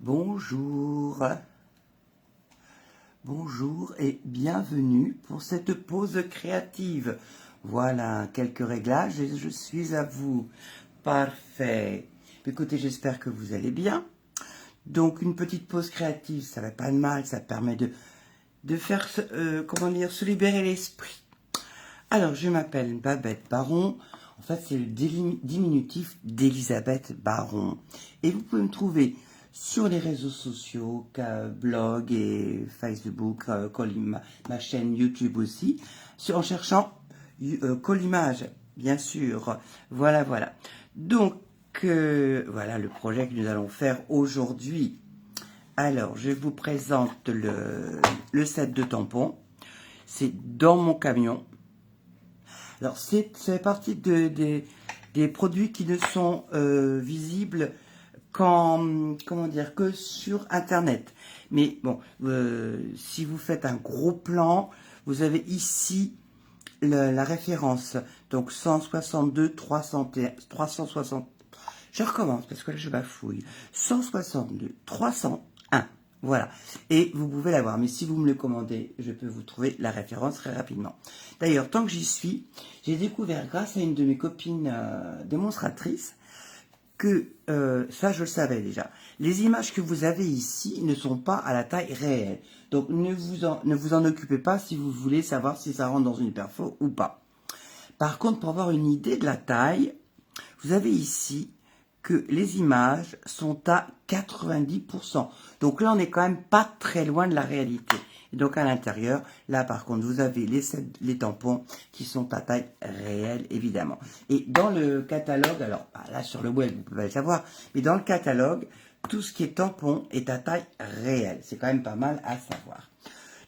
Bonjour, bonjour et bienvenue pour cette pause créative. Voilà, quelques réglages et je suis à vous. Parfait. Écoutez, j'espère que vous allez bien. Donc, une petite pause créative, ça va pas de mal, ça permet de faire, se libérer l'esprit. Alors, je m'appelle Babette Baron. En fait, c'est le diminutif d'Elisabeth Baron. Et vous pouvez me trouver sur les réseaux sociaux, blog et Facebook, ma chaîne YouTube aussi, en cherchant Collimage, bien sûr. Voilà, voilà. Donc, voilà le projet que nous allons faire aujourd'hui. Alors, je vous présente le set de tampons. C'est dans mon camion. Alors, c'est partie des produits qui ne sont visibles que sur Internet. Mais bon, si vous faites un gros plan, vous avez ici la référence. Donc, 162, 360. Je recommence parce que là, je bafouille. 162, 301. Voilà. Et vous pouvez l'avoir. Mais si vous me le commandez, je peux vous trouver la référence très rapidement. D'ailleurs, tant que j'y suis, j'ai découvert grâce à une de mes copines démonstratrices que, ça je le savais déjà, les images que vous avez ici ne sont pas à la taille réelle. Donc ne vous en occupez pas si vous voulez savoir si ça rentre dans une perfo ou pas. Par contre, pour avoir une idée de la taille, vous avez ici que les images sont à 90%. Donc là, on n'est quand même pas très loin de la réalité. Et donc à l'intérieur, là par contre, vous avez les tampons qui sont à taille réelle, évidemment. Et dans le catalogue, alors là sur le web, vous pouvez le savoir, mais dans le catalogue, tout ce qui est tampon est à taille réelle. C'est quand même pas mal à savoir.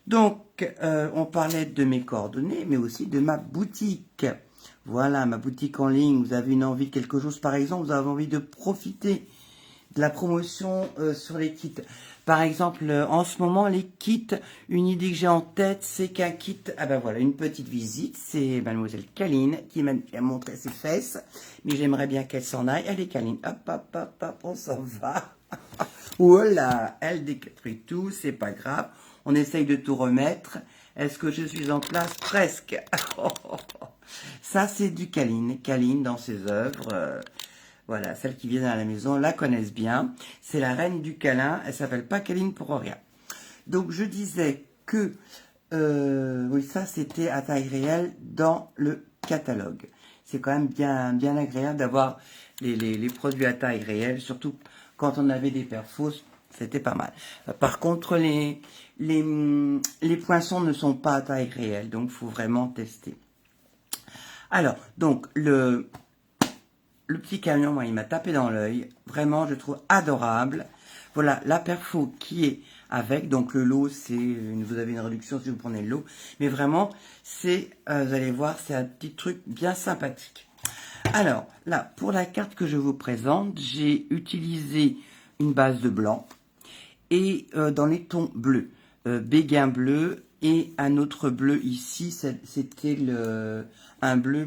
Donc, on parlait de mes coordonnées, mais aussi de ma boutique. Voilà, ma boutique en ligne. Vous avez une envie de quelque chose, par exemple, vous avez envie de profiter de la promotion sur les kits. Par exemple, en ce moment, les kits, une idée que j'ai en tête, c'est qu'un kit, ah ben voilà, une petite visite, c'est mademoiselle Kaline qui m'a montré ses fesses, mais j'aimerais bien qu'elle s'en aille. Elle est Kaline, hop, hop, hop, hop, on s'en va. Voilà, elle détruit tout, c'est pas grave. On essaye de tout remettre. Est-ce que je suis en place? Presque. Ça, c'est du Kaline. Kaline, dans ses œuvres, voilà, celles qui viennent à la maison la connaissent bien. C'est la reine du câlin. Elle s'appelle pas Kaline pour rien. Donc, je disais que, oui, ça, c'était à taille réelle dans le catalogue. C'est quand même bien agréable d'avoir les produits à taille réelle, surtout quand on avait des perfos, c'était pas mal. Par contre, les poinçons ne sont pas à taille réelle, donc il faut vraiment tester. Alors, donc, le petit camion, moi, il m'a tapé dans l'œil. Vraiment, je trouve adorable. Voilà, la perfo qui est avec. Donc, le lot, vous avez une réduction si vous prenez le lot. Mais vraiment, vous allez voir, c'est un petit truc bien sympathique. Alors, là, pour la carte que je vous présente, j'ai utilisé une base de blanc et dans les tons bleus. Béguin bleu et un autre bleu ici, c'était un bleu,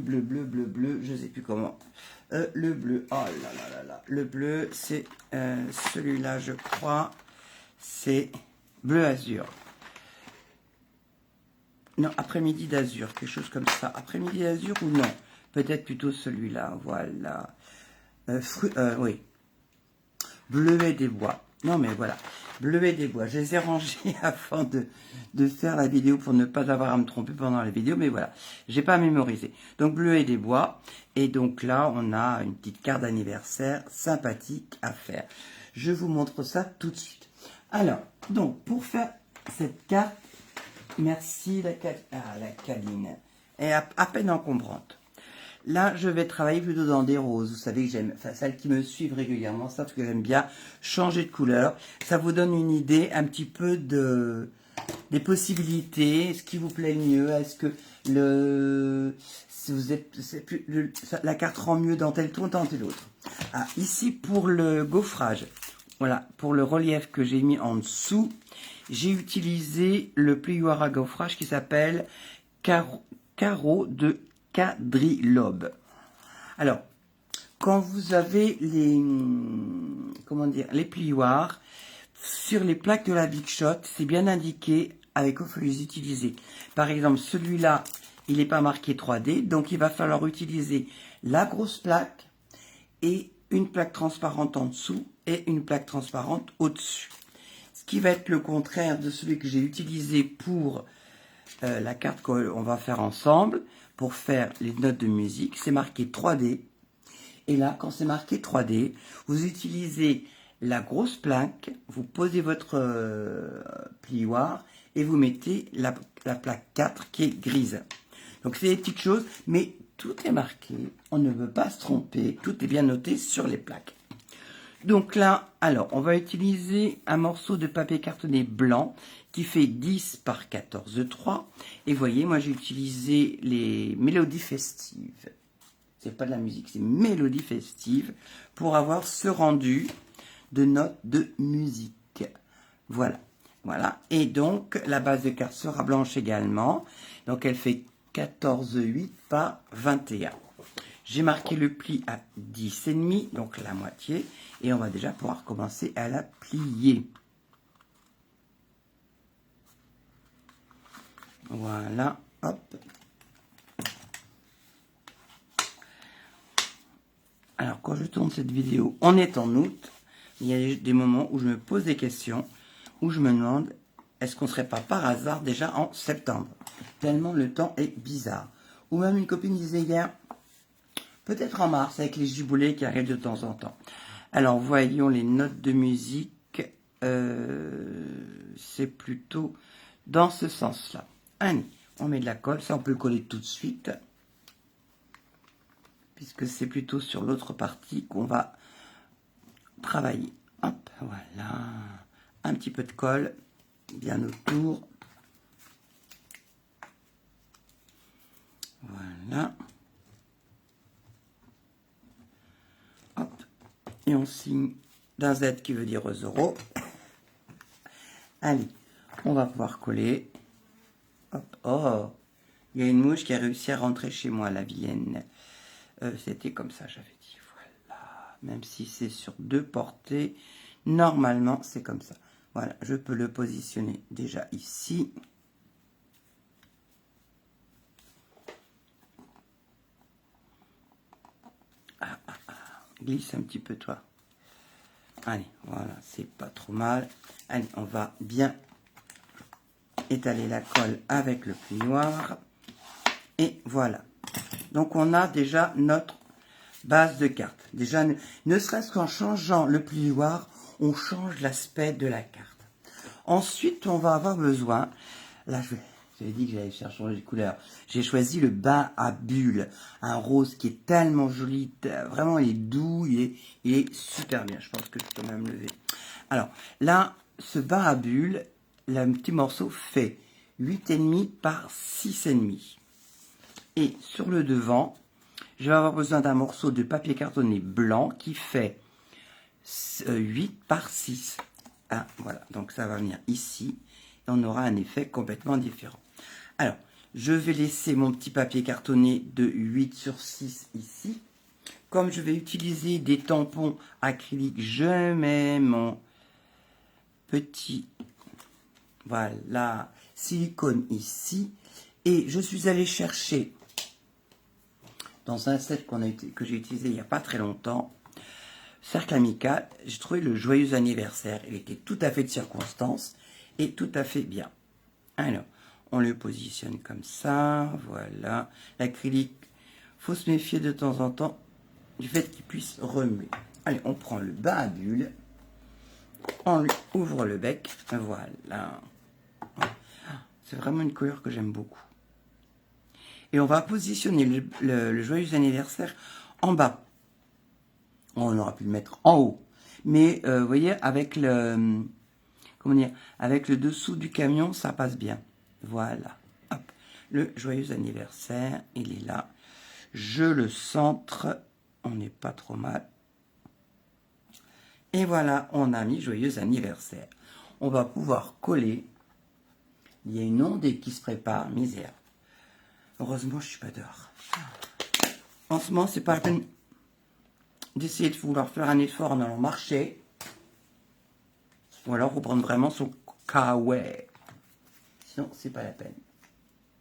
je sais plus comment. Le bleu, oh là là là là, le bleu, c'est celui-là, je crois, c'est bleu azur. Non, après-midi d'azur, quelque chose comme ça. Après-midi d'azur ou non? Peut-être plutôt celui-là, voilà. Oui. Bleuet des bois. Non, mais voilà. Bleuet des bois. Je les ai rangés avant de faire la vidéo pour ne pas avoir à me tromper pendant la vidéo. Mais voilà. J'ai pas mémorisé. Donc, Bleuet des bois. Et donc là, on a une petite carte d'anniversaire sympathique à faire. Je vous montre ça tout de suite. Alors, donc, pour faire cette carte, merci la Caline. Elle est à peine encombrante. Là, je vais travailler plutôt dans des roses. Vous savez que j'aime, enfin, celles qui me suivent régulièrement savent que j'aime bien changer de couleur. Ça vous donne une idée un petit peu des possibilités. Ce qui vous plaît le mieux. Est-ce que si vous êtes, la carte rend mieux dans tel ton, dans tel autre. Ah, ici, pour le gaufrage, voilà, pour le relief que j'ai mis en dessous, j'ai utilisé le plioir à gaufrage qui s'appelle Carreau de quadrilobe. Alors, quand vous avez les plioirs, Sur les plaques de la Big Shot, c'est bien indiqué avec quoi il faut les utiliser. Par exemple, celui-là, il n'est pas marqué 3D, donc il va falloir utiliser la grosse plaque et une plaque transparente en dessous et une plaque transparente au-dessus. Ce qui va être le contraire de celui que j'ai utilisé pour la carte qu'on va faire ensemble, pour faire les notes de musique. C'est marqué 3D. Et là, quand c'est marqué 3D, vous utilisez la grosse plaque, vous posez votre plioir et vous mettez la plaque 4 qui est grise. Donc c'est des petites choses, mais tout est marqué, on ne veut pas se tromper, tout est bien noté sur les plaques. Donc là, alors, on va utiliser un morceau de papier cartonné blanc qui fait 10 par 14,3. Et vous voyez, moi j'ai utilisé les mélodies festives. C'est pas de la musique, c'est mélodie festive pour avoir ce rendu de notes de musique. Voilà, voilà. Et donc, la base de carte sera blanche également. Donc, elle fait 14,8 par 21. J'ai marqué le pli à 10,5, donc la moitié. Et on va déjà pouvoir commencer à la plier. Voilà, hop. Alors, quand je tourne cette vidéo, on est en août. Il y a des moments où je me pose des questions, où je me demande, est-ce qu'on ne serait pas par hasard déjà en septembre? Tellement le temps est bizarre. Ou même une copine disait hier, peut-être en mars, avec les giboulées qui arrivent de temps en temps. Alors, voyons les notes de musique. C'est plutôt dans ce sens-là. Allez, on met de la colle. Ça, on peut le coller tout de suite. Puisque c'est plutôt sur l'autre partie qu'on va travailler. Hop, voilà. Un petit peu de colle, bien autour. Voilà. Hop. Et on signe d'un Z qui veut dire euro. Allez, on va pouvoir coller. Hop. Oh, il y a une mouche qui a réussi à rentrer chez moi, la vilaine. C'était comme ça, j'avais dit. Voilà. Même si c'est sur 2 portées, normalement, c'est comme ça. Voilà, je peux le positionner déjà ici. Glisse un petit peu, toi. Allez, voilà, c'est pas trop mal. Allez, on va bien étaler la colle avec le plioir. Et voilà. Donc, on a déjà notre base de carte. Déjà, ne serait-ce qu'en changeant le plioir, on change l'aspect de la carte. Ensuite, on va avoir besoin, là j'avais dit que j'allais faire changer de couleur, j'ai choisi le bain à bulles, un rose qui est tellement joli, vraiment il est doux, il est super bien, je pense que je peux même lever. Alors là, ce bain à bulles, le petit morceau fait 8,5 par 6,5. Et sur le devant, je vais avoir besoin d'un morceau de papier cartonné blanc qui fait 8 par 6. Ah, voilà, donc ça va venir ici et on aura un effet complètement différent. Alors, je vais laisser mon petit papier cartonné de 8 sur 6 ici. Comme je vais utiliser des tampons acryliques, je mets mon petit, voilà, silicone ici. Et je suis allé chercher dans un set que j'ai utilisé il n'y a pas très longtemps, Cercle Amical, j'ai trouvé le joyeux anniversaire. Il était tout à fait de circonstance et tout à fait bien. Alors, on le positionne comme ça, voilà. L'acrylique, faut se méfier de temps en temps du fait qu'il puisse remuer. Allez, on prend le bain à bulles, on lui ouvre le bec, voilà. C'est vraiment une couleur que j'aime beaucoup. Et on va positionner le joyeux anniversaire en bas. On aurait pu le mettre en haut. Mais vous voyez, avec le, comment dire, avec le dessous du camion, ça passe bien. Voilà. Hop. Le joyeux anniversaire, il est là. Je le centre. On n'est pas trop mal. Et voilà, on a mis joyeux anniversaire. On va pouvoir coller. Il y a une onde qui se prépare, misère. Heureusement, je suis pas dehors. En ce moment, c'est pas la peine d'essayer de vouloir faire un effort en allant marcher. Ou alors, faut prendre vraiment son kawaii. Sinon, c'est pas la peine.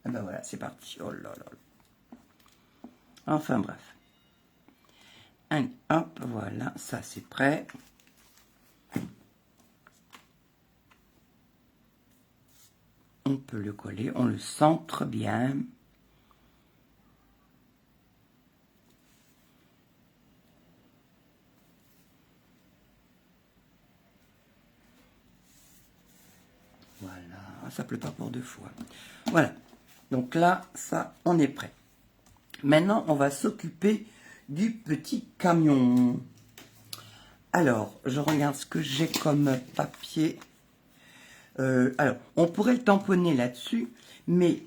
Ah ben voilà, c'est parti. Oh là là là. Enfin bref. Hop, voilà, ça c'est prêt. On peut le coller, on le centre bien. Voilà, ça pleut pas pour deux fois. Voilà, donc là, ça, on est prêt. Maintenant, on va s'occuper du petit camion. Alors, je regarde ce que j'ai comme papier. Alors, on pourrait le tamponner là-dessus, mais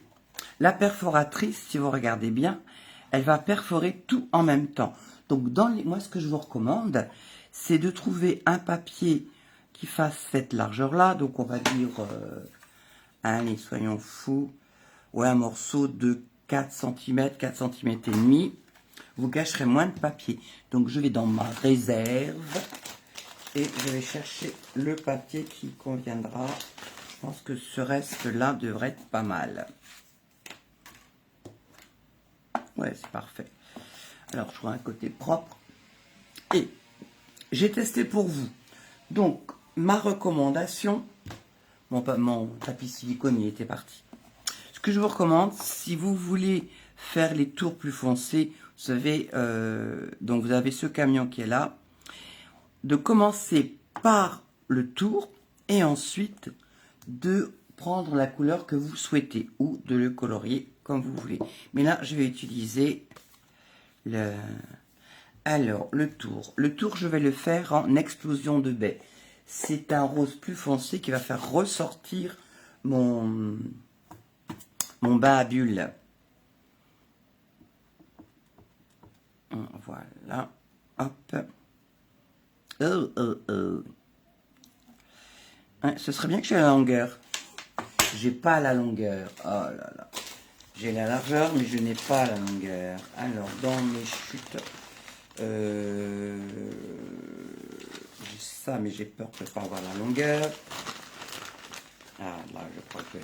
la perforatrice, si vous regardez bien, elle va perforer tout en même temps. Donc, moi, ce que je vous recommande, c'est de trouver un papier qui fasse cette largeur-là. Donc, on va dire, allez, soyons fous, ouais, un morceau de 4 cm, 4 cm et demi. Vous gâcherez moins de papier. Donc, je vais dans ma réserve et je vais chercher le papier qui conviendra. Je pense que ce reste-là devrait être pas mal. Ouais, c'est parfait. Alors, je trouve un côté propre. Et j'ai testé pour vous. Donc, ma recommandation, mon tapis silicone, il était parti. Ce que je vous recommande, si vous voulez faire les tours plus foncés, vous savez, donc vous avez ce camion qui est là, de commencer par le tour et ensuite de prendre la couleur que vous souhaitez ou de le colorier comme vous voulez. Mais là, je vais utiliser le tour. Le tour, je vais le faire en explosion de baie. C'est un rose plus foncé qui va faire ressortir mon bas à bulles. Voilà. Hop. Hein, ce serait bien que j'ai la longueur. J'ai pas la longueur. Oh là là. J'ai la largeur, mais je n'ai pas la longueur. Alors, dans mes chutes, j'ai ça, mais j'ai peur de ne pas avoir la longueur. Ah, là, je crois que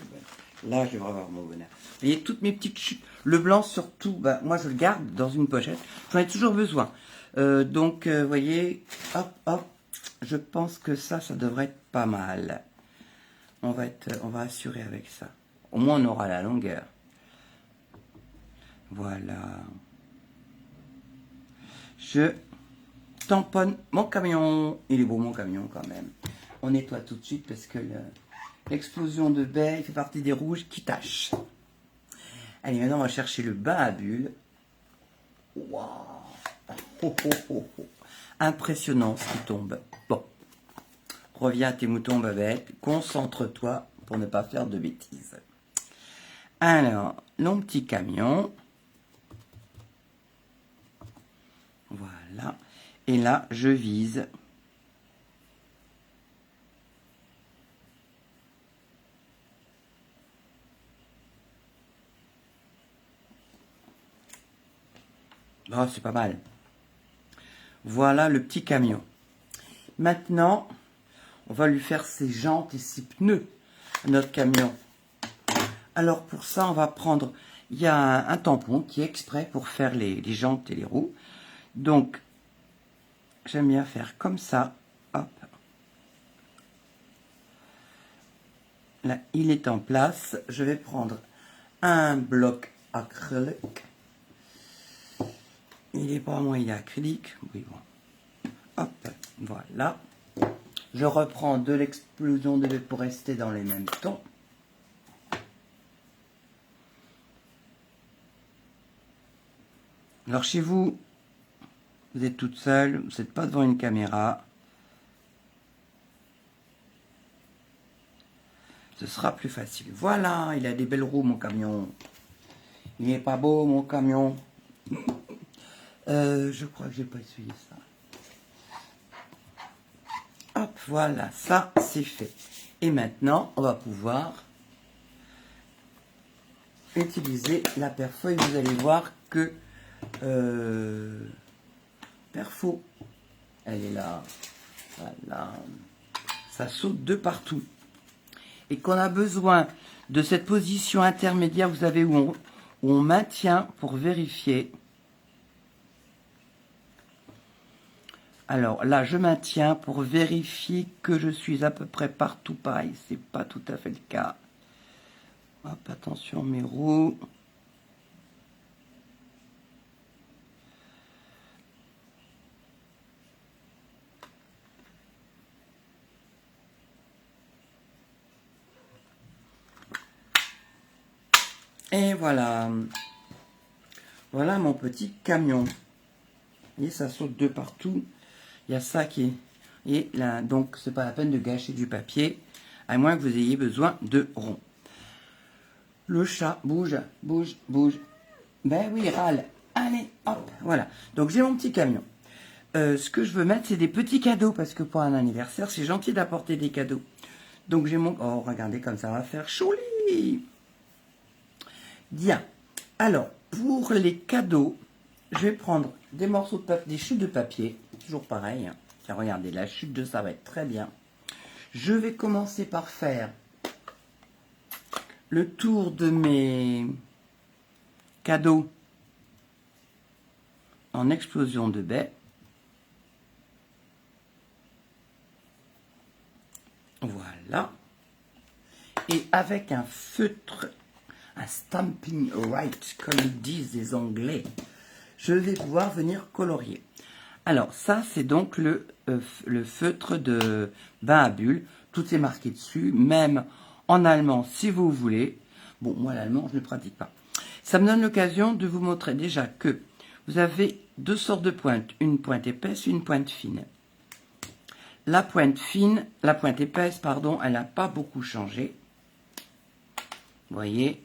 là, je devrais avoir mon bonheur. Vous voyez, toutes mes petites chutes. Le blanc, surtout, bah, moi, je le garde dans une pochette. J'en ai toujours besoin. Donc, vous voyez, hop, hop. Je pense que ça devrait être pas mal. On va assurer avec ça. Au moins, on aura la longueur. Voilà. Je tamponne mon camion. Il est beau, mon camion, quand même. On nettoie tout de suite parce que l'explosion de baie fait partie des rouges qui tâchent. Allez, maintenant, on va chercher le bain à bulles. Waouh! Oh, oh, oh, oh. Impressionnant ce qui tombe. Bon. Reviens à tes moutons, Babette. Concentre-toi pour ne pas faire de bêtises. Alors, mon petit camion. Voilà. Et là, je vise. Oh, c'est pas mal. Voilà le petit camion. Maintenant, on va lui faire ses jantes et ses pneus, notre camion. Alors pour ça, on va prendre, il y a un tampon qui est exprès pour faire les jantes et les roues. Donc, j'aime bien faire comme ça. Hop. Là, il est en place. Je vais prendre un bloc acrylique. Il est pas moins, il est acrylique. Oui, bon. Hop, voilà. Je reprends de l'explosion de baie pour rester dans les mêmes tons. Alors chez vous, vous êtes toute seule, vous n'êtes pas devant une caméra. Ce sera plus facile. Voilà, il a des belles roues, mon camion. Il n'est pas beau, mon camion. Je crois que j'ai pas essuyé ça. Hop, voilà, ça c'est fait. Et maintenant, on va pouvoir utiliser la perfo. Et vous allez voir que perfo, elle est là. Voilà. ça saute de partout. Et qu'on a besoin de cette position intermédiaire, vous savez, où on maintient pour vérifier. Alors là, je maintiens pour vérifier que je suis à peu près partout pareil. C'est pas tout à fait le cas. Hop, attention mes roues. Et voilà. Voilà mon petit camion. Et ça saute de partout. Il y a ça qui est... Et là, donc, c'est pas la peine de gâcher du papier, à moins que vous ayez besoin de rond. Le chat bouge, bouge, bouge. Ben oui, râle. Allez, hop, voilà. Donc, j'ai mon petit camion. Ce que je veux mettre, c'est des petits cadeaux, parce que pour un anniversaire, c'est gentil d'apporter des cadeaux. Donc, j'ai mon... Oh, regardez comme ça va faire joli. Bien. Alors, pour les cadeaux, je vais prendre des morceaux de papier, des chutes de papier, toujours pareil. Hein. Tiens, regardez, la chute de ça va être très bien. Je vais commencer par faire le tour de mes cadeaux en explosion de baies. Voilà. Et avec un feutre, un stamping right, comme ils disent les Anglais, je vais pouvoir venir colorier. Alors, ça, c'est donc le feutre de bain à bulles. Tout est marqué dessus, même en allemand, si vous voulez. Bon, moi, l'allemand, je ne pratique pas. Ça me donne l'occasion de vous montrer déjà que vous avez deux sortes de pointes. Une pointe épaisse, une pointe fine. La pointe fine, la pointe épaisse, pardon, elle n'a pas beaucoup changé. Vous voyez,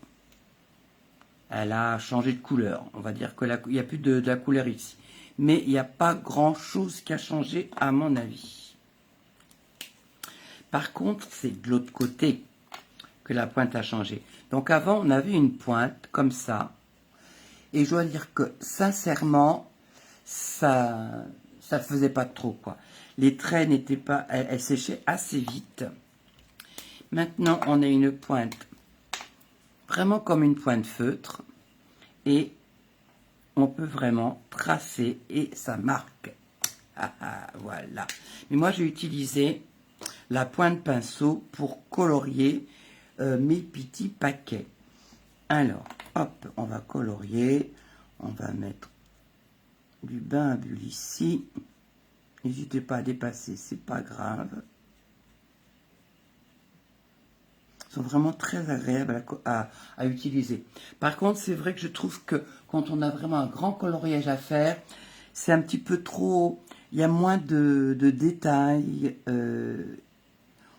elle a changé de couleur. On va dire qu'il n'y a plus de la couleur ici. Mais il n'y a pas grand-chose qui a changé à mon avis. Par contre, c'est de l'autre côté que la pointe a changé. Donc avant, on avait une pointe comme ça. Et je dois dire que, sincèrement, ça ne faisait pas trop, quoi. Les traits n'étaient pas... Elles séchaient assez vite. Maintenant, on a une pointe vraiment comme une pointe feutre. Et on peut vraiment tracer et ça marque. Voilà. Mais moi, j'ai utilisé la pointe pinceau pour colorier mes petits paquets. Alors, hop, on va colorier. On va mettre du bain à bulles ici. N'hésitez pas à dépasser, c'est pas grave. Ils sont vraiment très agréables à utiliser. Par contre, c'est vrai que je trouve que quand on a vraiment un grand coloriage à faire, c'est un petit peu trop... Il y a moins de détails.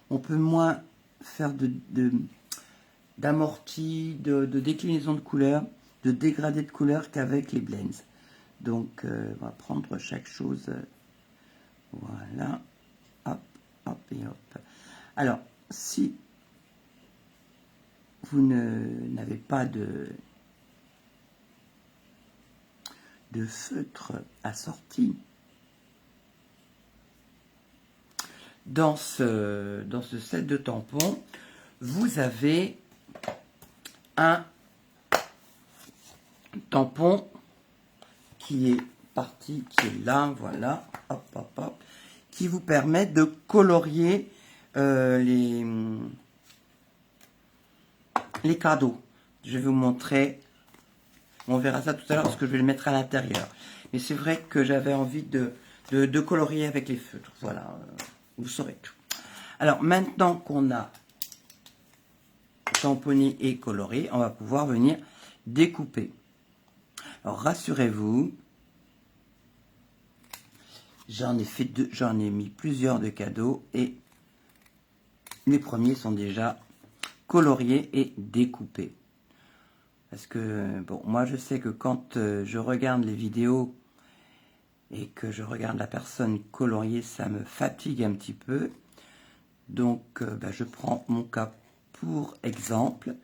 On peut moins faire d'amorti, de déclinaison de couleurs, de dégradé de couleurs qu'avec les blends. Donc, on va prendre chaque chose. Voilà. Hop, hop et hop. Alors, si vous n'avez pas de feutre assorti, dans ce set de tampons, vous avez un tampon qui est parti, qui est là, voilà, hop, hop, hop, qui vous permet de colorier les cadeaux. Je vais vous montrer, on verra ça tout à l'heure parce que je vais le mettre à l'intérieur. Mais c'est vrai que j'avais envie de colorier avec les feutres, voilà, vous saurez tout. Alors maintenant qu'on a tamponné et coloré, on va pouvoir venir découper. Alors rassurez-vous, j'en ai mis plusieurs de cadeaux et les premiers sont déjà coloriés et découpés. Parce que, bon, moi je sais que quand je regarde les vidéos et que je regarde la personne colorier, ça me fatigue un petit peu. Donc, je prends mon cas pour exemple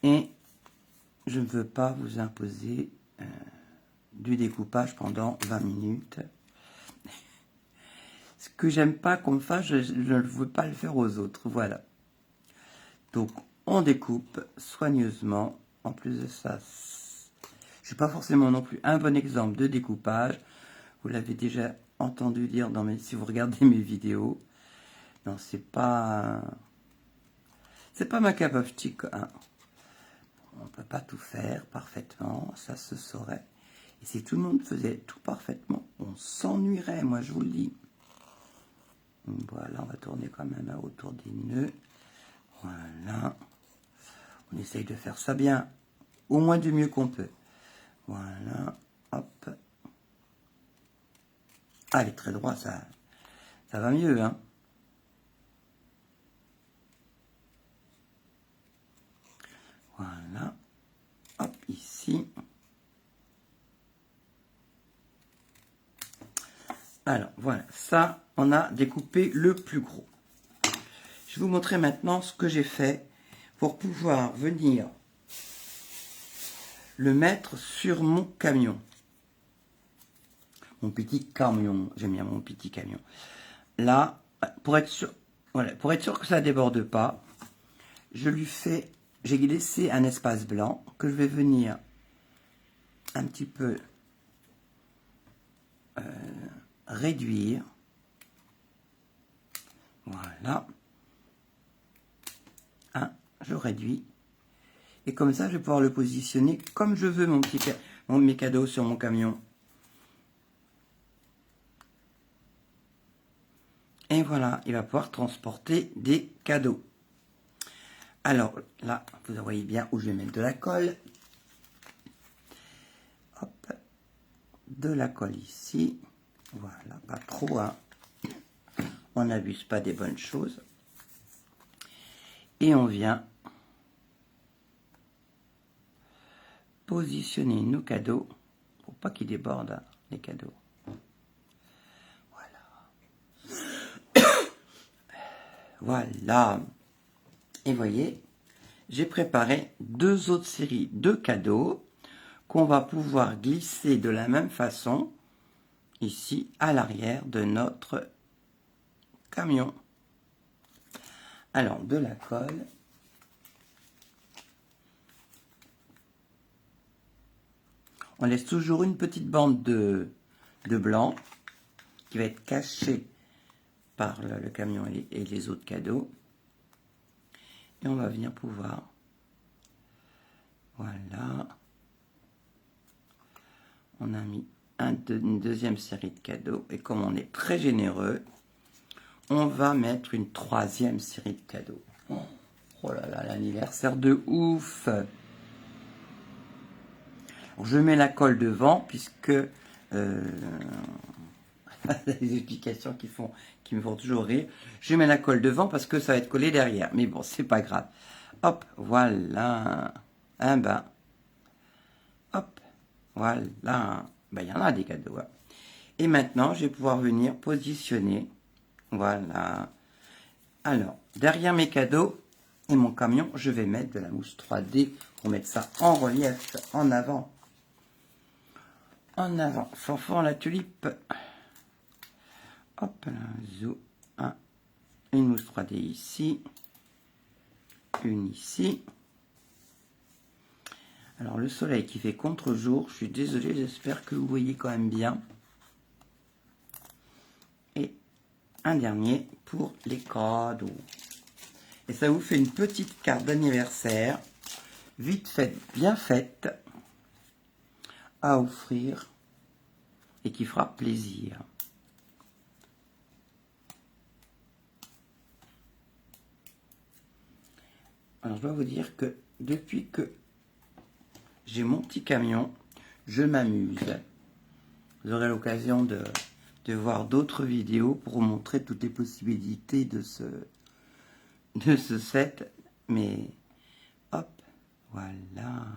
et je ne veux pas vous imposer du découpage pendant 20 minutes. Ce que j'aime pas qu'on me fasse, je ne veux pas le faire aux autres. Voilà. Donc, on découpe soigneusement. En plus de ça, je suis pas forcément non plus un bon exemple de découpage. Vous l'avez déjà entendu dire si vous regardez mes vidéos. Non, c'est pas ma cup of tea, hein. On peut pas tout faire parfaitement, ça se saurait. Et si tout le monde faisait tout parfaitement, on s'ennuierait, moi je vous le dis. Voilà, on va tourner quand même autour des nœuds. Voilà. On essaye de faire ça bien, au moins du mieux qu'on peut. Voilà, hop. Ah, les traits droits, ça va mieux, hein. Voilà, hop, ici. Alors, voilà, ça, on a découpé le plus gros. Je vais vous montrer maintenant ce que j'ai fait pour pouvoir venir le mettre sur mon camion. Mon petit camion, j'aime bien mon petit camion. Là, pour être sûr, voilà, pour être sûr que ça ne déborde pas, j'ai laissé un espace blanc que je vais venir un petit peu réduire. Voilà. Je réduis. Et comme ça, je vais pouvoir le positionner comme je veux mes cadeaux sur mon camion. Et voilà, il va pouvoir transporter des cadeaux. Alors là, vous voyez bien où je vais mettre de la colle. Hop, de la colle ici. Voilà, pas trop, hein. On n'abuse pas des bonnes choses. Et on vient positionner nos cadeaux pour pas qu'ils débordent, hein, les cadeaux. Voilà. Et voyez, j'ai préparé deux autres séries de cadeaux qu'on va pouvoir glisser de la même façon ici à l'arrière de notre camion. Alors, de la colle. On laisse toujours une petite bande de blanc qui va être cachée par le camion et les autres cadeaux. Et on va venir pouvoir, voilà, on a mis une deuxième série de cadeaux. Et comme on est très généreux, on va mettre une troisième série de cadeaux. Oh là là, l'anniversaire de ouf! Alors, je mets la colle devant puisque les explications qui me font toujours rire. Je mets la colle devant parce que ça va être collé derrière. Mais bon, c'est pas grave. Hop, voilà. Un bain. Hop, voilà. Ben, il y en a des cadeaux. Hein. Et maintenant, je vais pouvoir venir positionner. Voilà. Alors, derrière mes cadeaux et mon camion, je vais mettre de la mousse 3D pour mettre ça en relief, en avant. En avant. Fanfan la tulipe. Hop là, une mousse 3D ici, une ici. Alors le soleil qui fait contre-jour, je suis désolé, j'espère que vous voyez quand même bien. Et un dernier pour les cadeaux. Et ça vous fait une petite carte d'anniversaire, vite faite, bien faite, à offrir et qui fera plaisir. Alors, je dois vous dire que depuis que j'ai mon petit camion, je m'amuse. Vous aurez l'occasion de voir d'autres vidéos pour vous montrer toutes les possibilités de ce set. Mais, hop, voilà.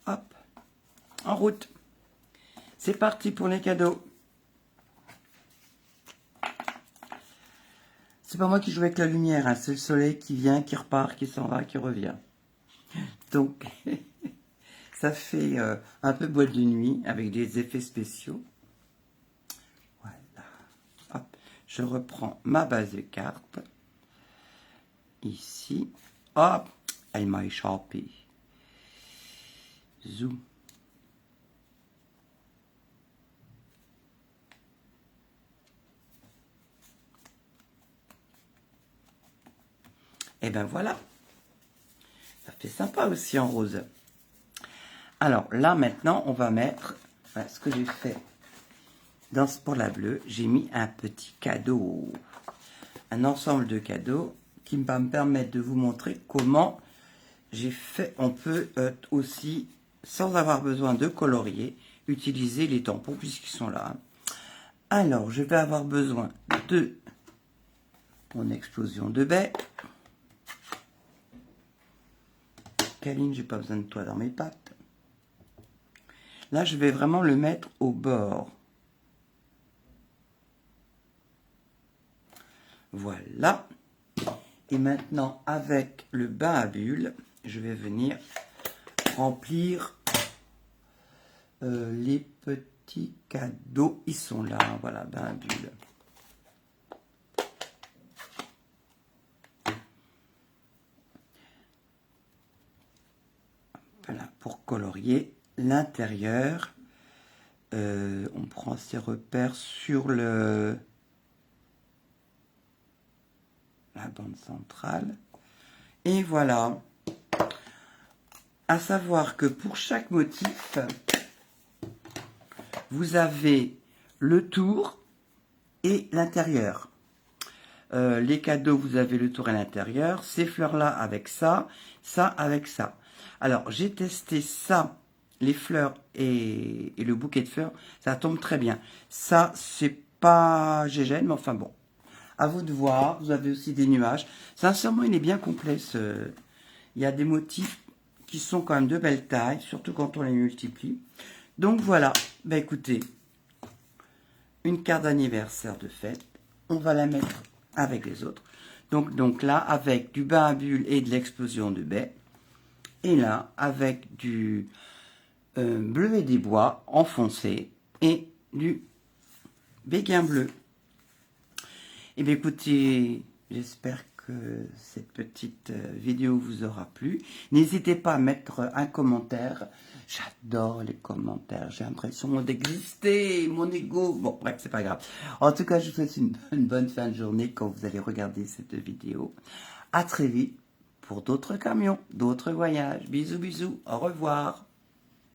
Hop, en route. C'est parti pour les cadeaux. C'est pas moi qui joue avec la lumière, hein, c'est le soleil qui vient, qui repart, qui s'en va, qui revient. Donc, ça fait un peu boîte de nuit avec des effets spéciaux. Voilà. je reprends ma base de cartes. Ici. Hop, elle m'a échappé. Zou. Et ben voilà. Ça fait sympa aussi en rose. Alors là, maintenant, on va mettre voilà, ce que j'ai fait pour la bleue. J'ai mis un petit cadeau. Un ensemble de cadeaux qui va me permettre de vous montrer comment j'ai fait. On peut aussi, sans avoir besoin de colorier, utiliser les tampons puisqu'ils sont là. Alors, je vais avoir besoin de mon explosion de baie. Kaline, j'ai pas besoin de toi dans mes pattes. Là, je vais vraiment le mettre au bord. Voilà. Et maintenant, avec le bain à bulles, je vais venir remplir les petits cadeaux. Ils sont là, voilà, bain à bulles. Voilà, pour colorier l'intérieur. On prend ses repères sur la bande centrale. Et voilà. À savoir que pour chaque motif, vous avez le tour et l'intérieur. Les cadeaux, vous avez le tour et l'intérieur. Ces fleurs-là avec ça, ça avec ça. Alors, j'ai testé ça, les fleurs et le bouquet de fleurs. Ça tombe très bien. Ça, c'est pas GGN, mais enfin bon. À vous de voir. Vous avez aussi des nuages. Sincèrement, il est bien complet. Il y a des motifs qui sont quand même de belle taille, surtout quand on les multiplie. Donc voilà. Ben écoutez, une carte d'anniversaire de fête. On va la mettre avec les autres. Donc là, avec du bain à bulles et de l'explosion de baie. Et là, avec du bleuet des bois enfoncé et du béguin bleu. Et bien écoutez, j'espère que cette petite vidéo vous aura plu. N'hésitez pas à mettre un commentaire. J'adore les commentaires. J'ai l'impression d'exister, mon ego. Bon, bref, c'est pas grave. En tout cas, je vous souhaite une bonne fin de journée quand vous allez regarder cette vidéo. À très vite pour d'autres camions, d'autres voyages. Bisous, bisous. Au revoir.